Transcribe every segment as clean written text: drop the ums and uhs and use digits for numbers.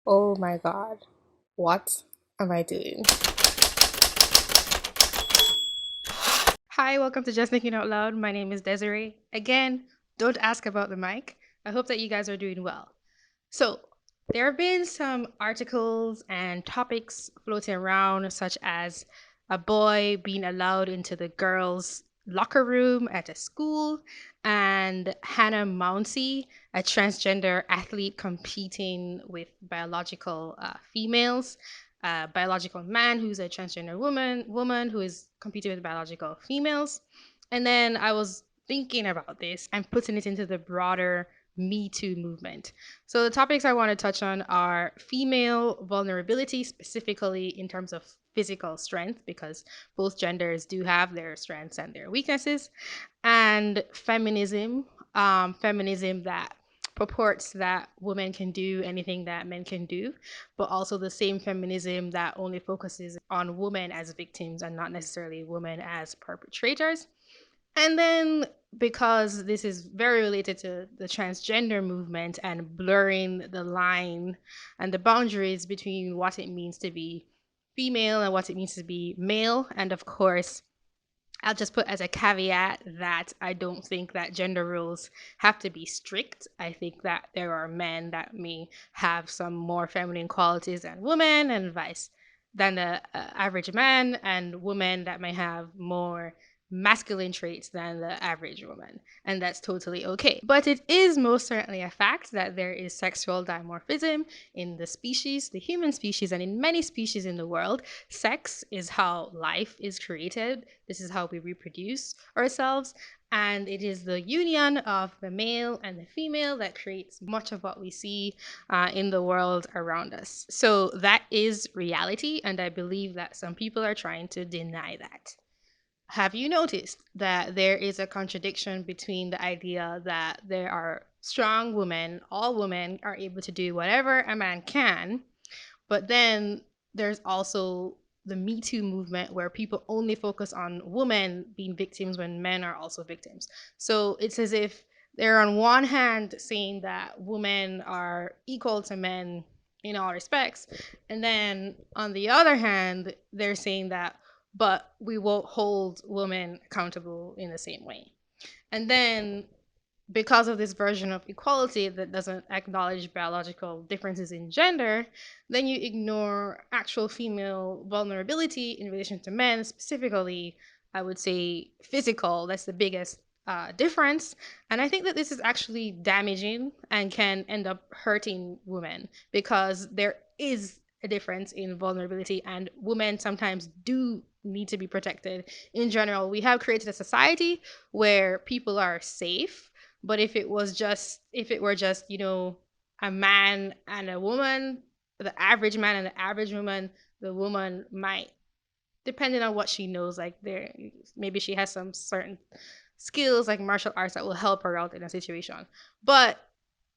Oh my god, what am I doing? Hi, welcome to Just Thinking Out Loud. My name is Desiree. Again, don't ask about the mic. I hope that you guys are doing well. So, there have been some articles and topics floating around, such as a boy being allowed into the girls' locker room at a school, and Hannah Mounsey, a transgender athlete competing with biological females, a biological man who's a transgender woman who is competing with biological females. And then I was thinking about this and putting it into the broader Me Too movement. So, the topics I want to touch on are female vulnerability, specifically in terms of physical strength, because both genders do have their strengths and their weaknesses, and feminism, feminism that purports that women can do anything that men can do, but also the same feminism that only focuses on women as victims and not necessarily women as perpetrators. And then, because this is very related to the transgender movement and blurring the line and the boundaries between what it means to be female and what it means to be male, and of course, I'll just put as a caveat that I don't think that gender roles have to be strict. I think that there are men that may have some more feminine qualities than women, and vice than the average man, and women that may have more masculine traits than the average woman, and that's totally okay. But it is most certainly a fact that there is sexual dimorphism in the species, the human species, and in many species in the world. Sex is how life is created. This is how we reproduce ourselves. And it is the union of the male and the female that creates much of what we see in the world around us. So that is reality. And I believe that some people are trying to deny that. Have you noticed that there is a contradiction between the idea that there are strong women, all women are able to do whatever a man can, but then there's also the Me Too movement where people only focus on women being victims when men are also victims. So it's as if they're on one hand saying that women are equal to men in all respects, and then on the other hand, they're saying that, but we won't hold women accountable in the same way. And then, because of this version of equality that doesn't acknowledge biological differences in gender, then you ignore actual female vulnerability in relation to men, specifically, I would say physical. That's the biggest difference. And I think that this is actually damaging and can end up hurting women because there is a difference in vulnerability, and women sometimes do need to be protected. In general, we have created a society where people are safe, but if it were just, a man and a woman, the average man and the average woman, the woman might, depending on what she knows, like there maybe she has some certain skills like martial arts that will help her out in a situation. But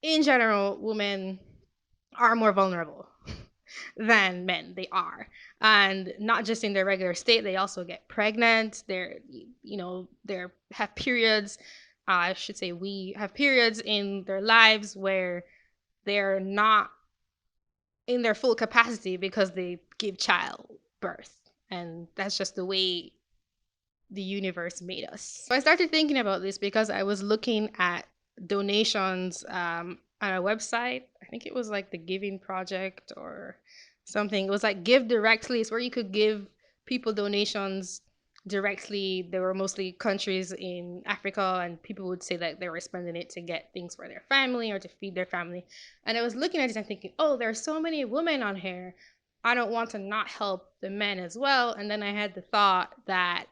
in general, women are more vulnerable than men. They are. And not just in their regular state, they also get pregnant. They have periods. I should say we have periods in their lives where they're not in their full capacity because they give childbirth. And that's just the way the universe made us. So I started thinking about this because I was looking at donations on a website. I think it was like the Giving Project or something. It was like Give Directly. It's where you could give people donations directly. There were mostly countries in Africa, and people would say that they were spending it to get things for their family or to feed their family. And I was looking at this and thinking, oh, there are so many women on here. I don't want to not help the men as well. And then I had the thought that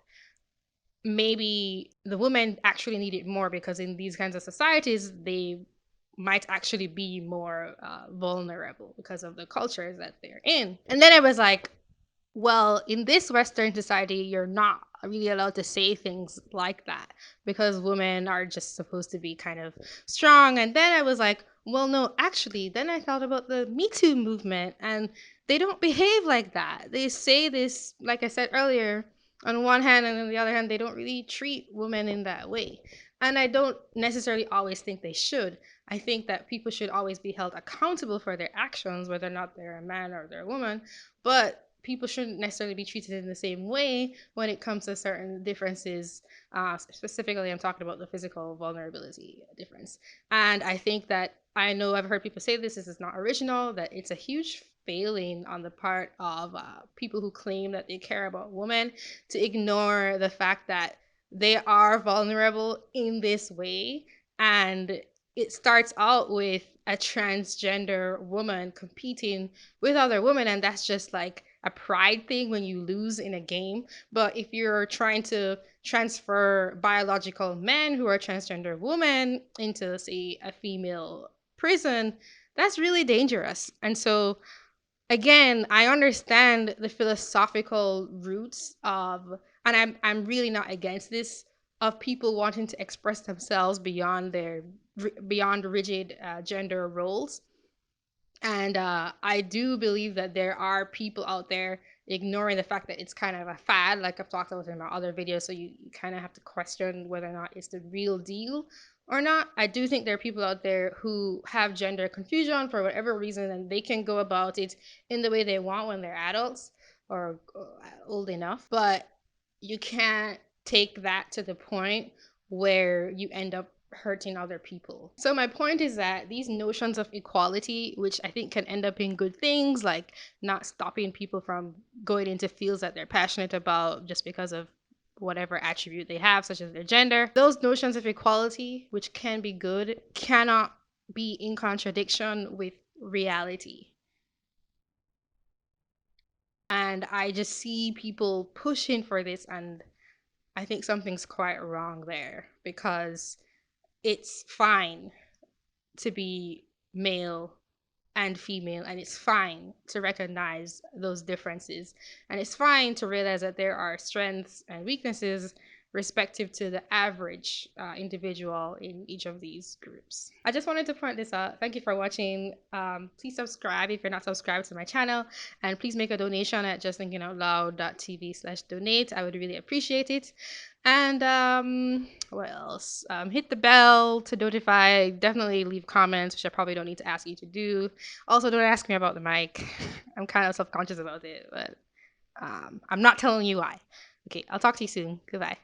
maybe the women actually need it more because in these kinds of societies, they might actually be more vulnerable because of the cultures that they're in. And then I was like, well, in this Western society, you're not really allowed to say things like that because women are just supposed to be kind of strong. And then I was like, well, no, actually, then I thought about the Me Too movement, and they don't behave like that. They say this, like I said earlier, on one hand, and on the other hand, they don't really treat women in that way. And I don't necessarily always think they should. I think that people should always be held accountable for their actions, whether or not they're a man or they're a woman. But people shouldn't necessarily be treated in the same way when it comes to certain differences. Specifically, I'm talking about the physical vulnerability difference. And I think that I know I've heard people say this is not original, that it's a huge failing on the part of people who claim that they care about women to ignore the fact that they are vulnerable in this way. And it starts out with a transgender woman competing with other women, and that's just like a pride thing when you lose in a game. But if you're trying to transfer biological men who are transgender women into, say, a female prison, that's really dangerous. And so again, I understand the philosophical roots of, and I'm really not against this, of people wanting to express themselves beyond their beyond rigid gender roles. And I do believe that there are people out there ignoring the fact that it's kind of a fad, like I've talked about in my other videos. So you kind of have to question whether or not it's the real deal or not. I do think there are people out there who have gender confusion for whatever reason, and they can go about it in the way they want when they're adults or old enough. But you can't take that to the point where you end up hurting other people. So my point is that these notions of equality, which I think can end up being good things, like not stopping people from going into fields that they're passionate about just because of whatever attribute they have, such as their gender, those notions of equality, which can be good, cannot be in contradiction with reality. And I just see people pushing for this, and I think something's quite wrong there, because it's fine to be male and female, and it's fine to recognize those differences, and it's fine to realize that there are strengths and weaknesses respective to the average individual in each of these groups. I just wanted to point this out. Thank you for watching. Please subscribe if you're not subscribed to my channel, and please make a donation at justthinkingOutloud.tv/donate. I would really appreciate it. And what else? Hit the bell to notify. Definitely leave comments, which I probably don't need to ask you to do. Also, don't ask me about the mic. I'm kind of self-conscious about it, but I'm not telling you why. Okay, I'll talk to you soon. Goodbye.